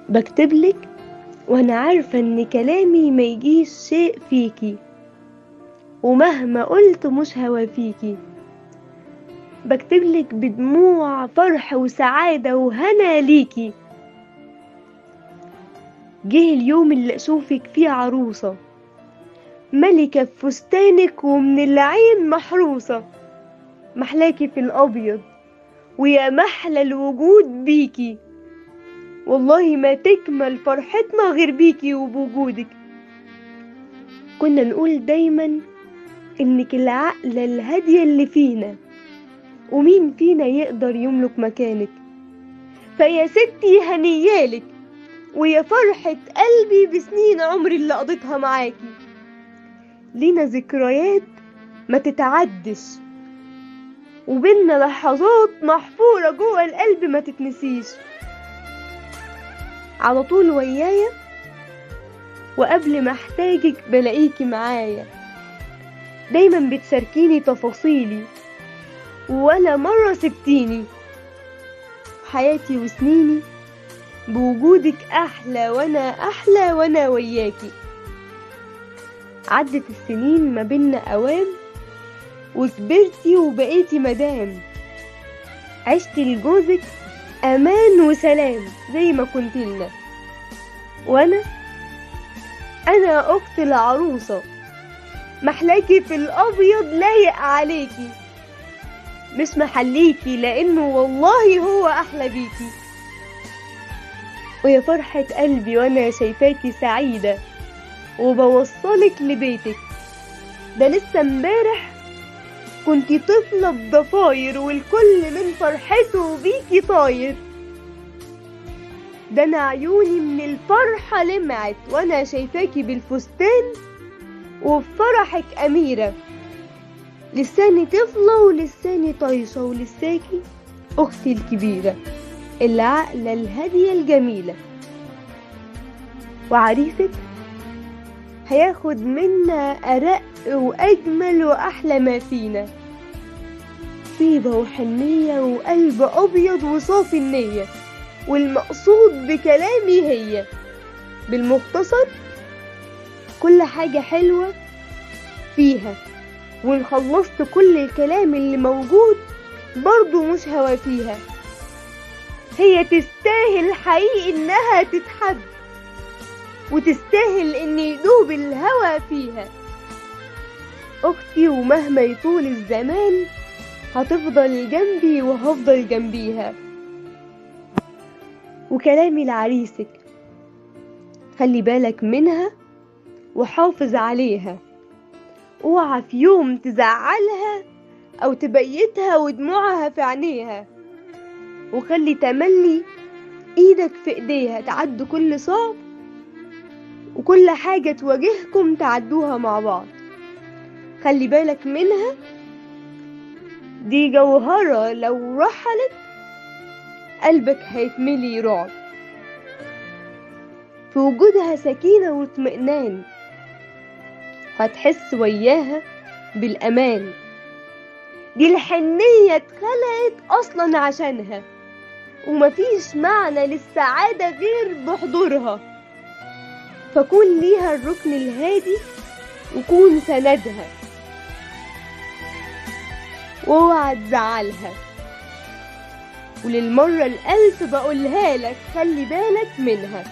بكتبلك وانا عارفة ان كلامي ما يجيش شيء فيكي، ومهما قلت مش هوافيكي. بكتبلك بدموع فرح وسعادة وهنا ليكي. جه اليوم اللي اشوفك فيه عروسة، ملكة في فستانك ومن العين محروسة. محلاكي في الابيض ويا محلى الوجود بيكي، والله ما تكمل فرحتنا غير بيكي وبوجودك. كنا نقول دايما انك العقلة الهادية اللي فينا، ومين فينا يقدر يملك مكانك. فيا ستي هنيالك، ويا فرحة قلبي بسنين عمري اللي قضيتها معاكي. لينا ذكريات ما تتعدش، وبيننا لحظات محفورة جوه القلب ما تتنسيش. على طول ويايا، وقبل ما احتاجك بلاقيكي معايا. دايما بتشاركيني تفاصيلي، ولا مرة سبتيني. حياتي وسنيني بوجودك أحلى، وأنا أحلى وأنا وياكي. عدت السنين ما بينا أوام، وكبرتي وبقيتي مدام. عشت لجوزك أمان وسلام زي ما كنت لنا. وأنا أخت العروسة، محلاكي في الأبيض لايق عليكي. مش محليكي لأنه والله هو أحلى بيكي. ويا فرحة قلبي وأنا شايفاكي سعيدة وبوصلك لبيتك. ده لسه امبارح كنتي طفلة بضفاير، والكل من فرحته بيكي طاير. ده أنا عيوني من الفرحة لمعت وأنا شايفاكي بالفستان، وبفرحك أميرة. لساني طفلة ولساني طايشة، ولساكي أختي الكبيرة العقلة الهادية الجميلة. وعريسك هياخد منا أرق وأجمل وأحلى ما فينا، طيبة وحنية وقلب أبيض وصافي النية. والمقصود بكلامي هي بالمختصر كل حاجة حلوة فيها، وإن خلصت كل الكلام اللي موجود برضو مش هوافيها. هي تستاهل حقيقي إنها تتحب، وتستاهل إن يدوب الهوى فيها. أختي ومهما يطول الزمان هتفضل جنبي وهفضل جنبيها. وكلامي لعريسك، خلي بالك منها وحافظ عليها. اوعى في يوم تزعلها او تبيتها ودموعها في عينيها. وخلي تملي ايدك في ايديها، تعدوا كل صعب وكل حاجة تواجهكم تعدوها مع بعض. خلي بالك منها، دي جوهرة لو رحلت قلبك هيتملي رعب. في وجودها سكينة واطمئنان، هتحس وياها بالأمان. دي الحنية اتخلقت أصلا عشانها، ومفيش معنى للسعادة غير بحضورها. فكون ليها الركن الهادي وكون سندها، واوعى تزعلها. وللمرة الألف بقولها لك، خلي بالك منها.